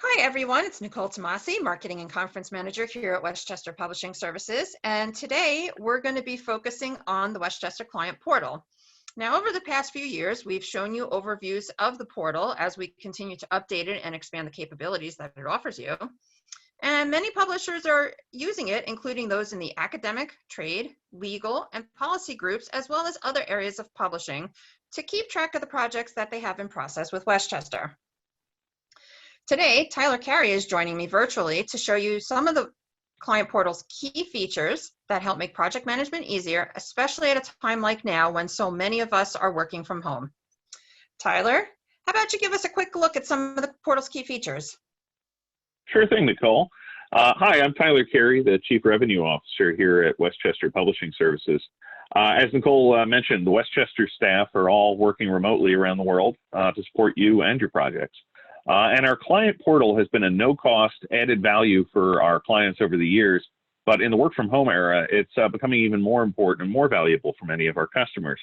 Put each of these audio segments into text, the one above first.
Hi, everyone. It's Nicole Tomasi, Marketing and Conference Manager here at Westchester Publishing Services. And today we're going to be focusing on the Westchester Client Portal. Now, over the past few years, we've shown you overviews of the portal as we continue to update it and expand the capabilities that it offers you. And many publishers are using it, including those in the academic, trade, legal, and policy groups, as well as other areas of publishing, to keep track of the projects that they have in process with Westchester. Today, Tyler Carey is joining me virtually to show you some of the Client Portal's key features that help make project management easier, especially at a time like now when so many of us are working from home. Tyler, how about you give us a quick look at some of the portal's key features? Sure thing, Nicole. Hi, I'm Tyler Carey, the Chief Revenue Officer here at Westchester Publishing Services. As Nicole mentioned, the Westchester staff are all working remotely around the world to support you and your projects. And our client portal has been a no-cost added value for our clients over the years, but in the work-from-home era, it's becoming even more important and more valuable for many of our customers.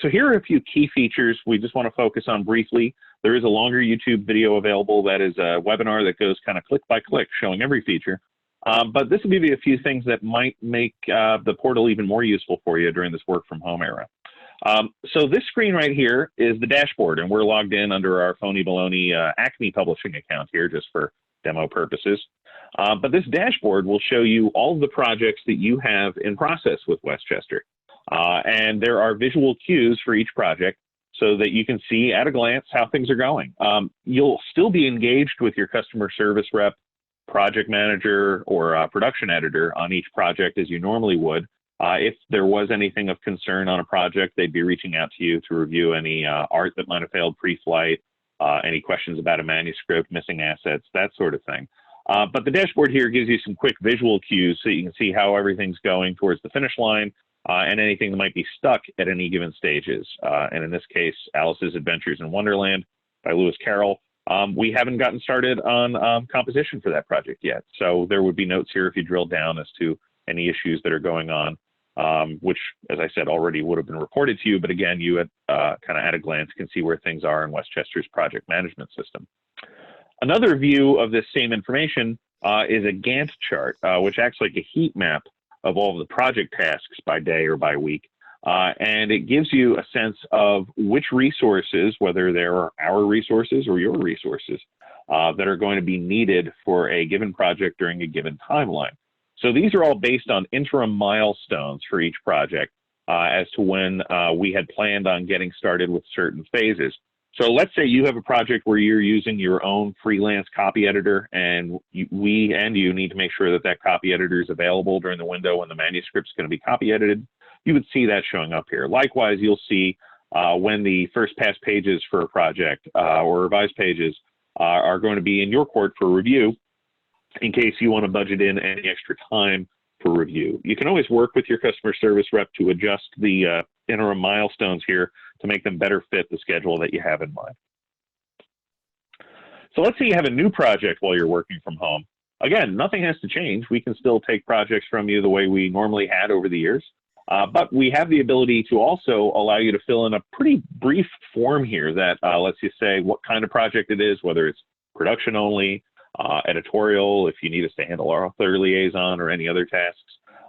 So here are a few key features we just want to focus on briefly. There is a longer YouTube video available that is a webinar that goes kind of click by click, showing every feature. But this will give you a few things that might make the portal even more useful for you during this work-from-home era. So this screen right here is the dashboard, and we're logged in under our Phony Baloney Acme Publishing account here just for demo purposes. But this dashboard will show you all of the projects that you have in process with Westchester. And there are visual cues for each project so that you can see at a glance how things are going. You'll still be engaged with your customer service rep, project manager, or production editor on each project as you normally would. If there was anything of concern on a project, they'd be reaching out to you to review any art that might have failed pre-flight, any questions about a manuscript, missing assets, that sort of thing. But the dashboard here gives you some quick visual cues so you can see how everything's going towards the finish line and anything that might be stuck at any given stages. And in this case, Alice's Adventures in Wonderland by Lewis Carroll. We haven't gotten started on composition for that project yet. So there would be notes here if you drill down as to any issues that are going on. Which, as I said, already would have been reported to you, but again, you kind of at a glance can see where things are in Westchester's project management system. Another view of this same information is a Gantt chart, which acts like a heat map of all of the project tasks by day or by week. And it gives you a sense of which resources, whether they're our resources or your resources, that are going to be needed for a given project during a given timeline. So these are all based on interim milestones for each project as to when we had planned on getting started with certain phases. So let's say you have a project where you're using your own freelance copy editor, and we and you need to make sure that that copy editor is available during the window when the manuscript's going to be copy edited. You would see that showing up here. Likewise, you'll see when the first pass pages for a project or revised pages are going to be in your court for review, in case you want to budget in any extra time for review. You can always work with your customer service rep to adjust the interim milestones here to make them better fit the schedule that you have in mind. So let's say you have a new project while you're working from home. Again, nothing has to change. We can still take projects from you the way we normally had over the years, but we have the ability to also allow you to fill in a pretty brief form here that lets you say what kind of project it is, whether it's production only, editorial, if you need us to handle our author liaison or any other tasks.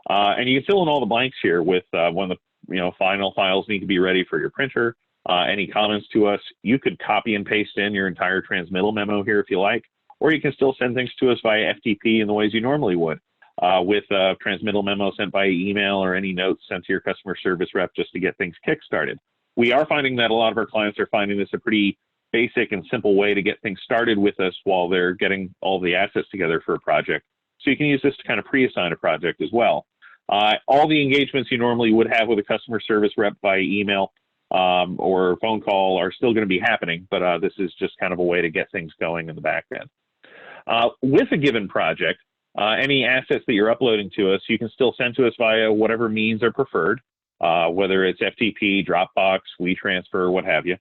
And you can fill in all the blanks here with when the final files need to be ready for your printer, any comments to us. You could copy and paste in your entire transmittal memo here if you like, or you can still send things to us via FTP in the ways you normally would, with a transmittal memo sent by email or any notes sent to your customer service rep just to get things kick-started. We are finding that a lot of our clients are finding this a pretty basic and simple way to get things started with us while they're getting all the assets together for a project. So you can use this to kind of pre-assign a project as well. All the engagements you normally would have with a customer service rep by email or phone call are still going to be happening, but this is just kind of a way to get things going in the back end. With a given project, any assets that you're uploading to us, you can still send to us via whatever means are preferred, whether it's FTP, Dropbox, WeTransfer, what have you.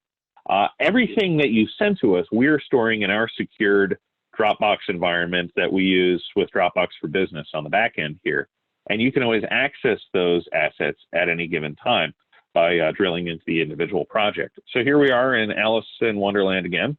Everything that you send to us, we're storing in our secured Dropbox environment that we use with Dropbox for Business on the back end here. And you can always access those assets at any given time by drilling into the individual project. So here we are in Alice in Wonderland again.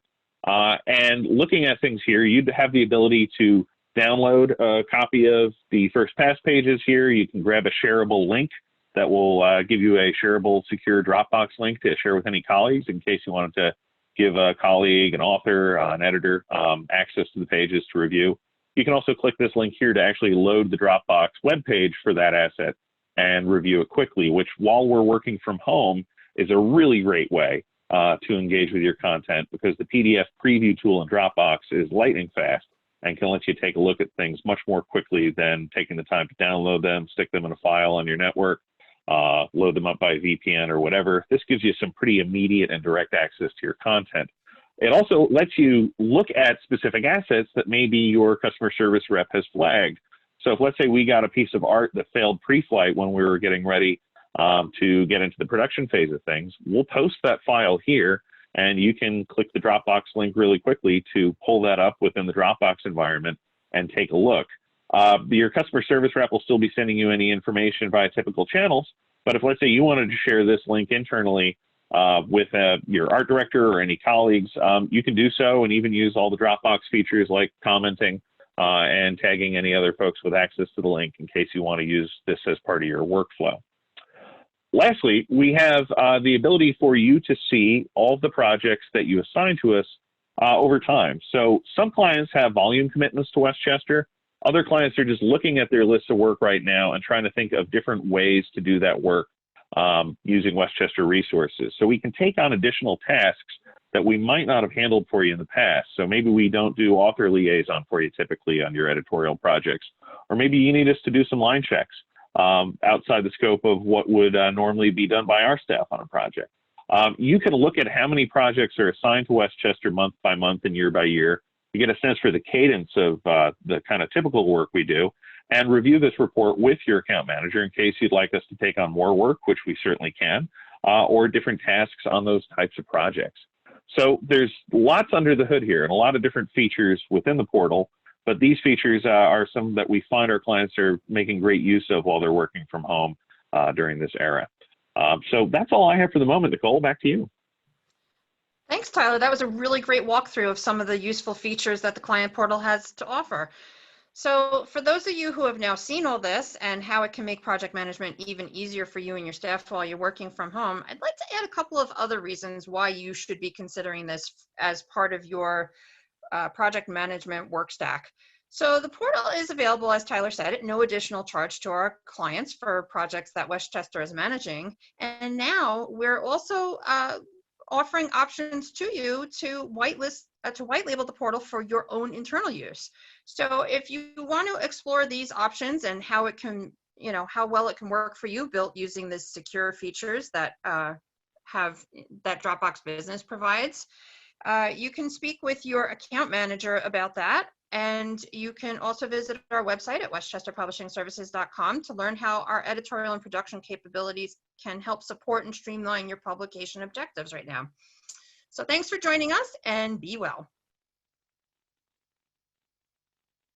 And looking at things here, you'd have the ability to download a copy of the first pass pages here. You can grab a shareable link that will give you a shareable secure Dropbox link to share with any colleagues in case you wanted to give a colleague, an author, an editor access to the pages to review. You can also click this link here to actually load the Dropbox web page for that asset and review it quickly, which while we're working from home is a really great way to engage with your content, because the PDF preview tool in Dropbox is lightning fast and can let you take a look at things much more quickly than taking the time to download them, stick them in a file on your network, load them up by VPN or whatever. This gives you some pretty immediate and direct access to your content. It also lets you look at specific assets that maybe your customer service rep has flagged. So if, let's say, we got a piece of art that failed pre-flight when we were getting ready to get into the production phase of things, we'll post that file here, and you can click the Dropbox link really quickly to pull that up within the Dropbox environment and take a look. Your customer service rep will still be sending you any information via typical channels, but if, let's say, you wanted to share this link internally with your art director or any colleagues, you can do so and even use all the Dropbox features like commenting and tagging any other folks with access to the link in case you want to use this as part of your workflow. Lastly, we have the ability for you to see all the projects that you assign to us over time. So some clients have volume commitments to Westchester. Other clients are just looking at their list of work right now and trying to think of different ways to do that work using Westchester resources. So we can take on additional tasks that we might not have handled for you in the past. So maybe we don't do author liaison for you typically on your editorial projects, or maybe you need us to do some line checks outside the scope of what would normally be done by our staff on a project. You can look at how many projects are assigned to Westchester month by month and year by year. You get a sense for the cadence of the kind of typical work we do, and review this report with your account manager in case you'd like us to take on more work, which we certainly can, or different tasks on those types of projects. So there's lots under the hood here and a lot of different features within the portal, but these features are some that we find our clients are making great use of while they're working from home during this era. So that's all I have for the moment. Nicole, back to you. Thanks, Tyler. That was a really great walkthrough of some of the useful features that the client portal has to offer. So for those of you who have now seen all this and how it can make project management even easier for you and your staff while you're working from home, I'd like to add a couple of other reasons why you should be considering this as part of your project management work stack. So the portal is available, as Tyler said, at no additional charge to our clients for projects that Westchester is managing. And now we're also offering options to you to white label the portal for your own internal use. So if you want to explore these options and how it can, how well it can work for you, built using the secure features that that Dropbox Business provides, you can speak with your account manager about that. And you can also visit our website at westchesterpublishingservices.com to learn how our editorial and production capabilities can help support and streamline your publication objectives right now. So thanks for joining us, and be well.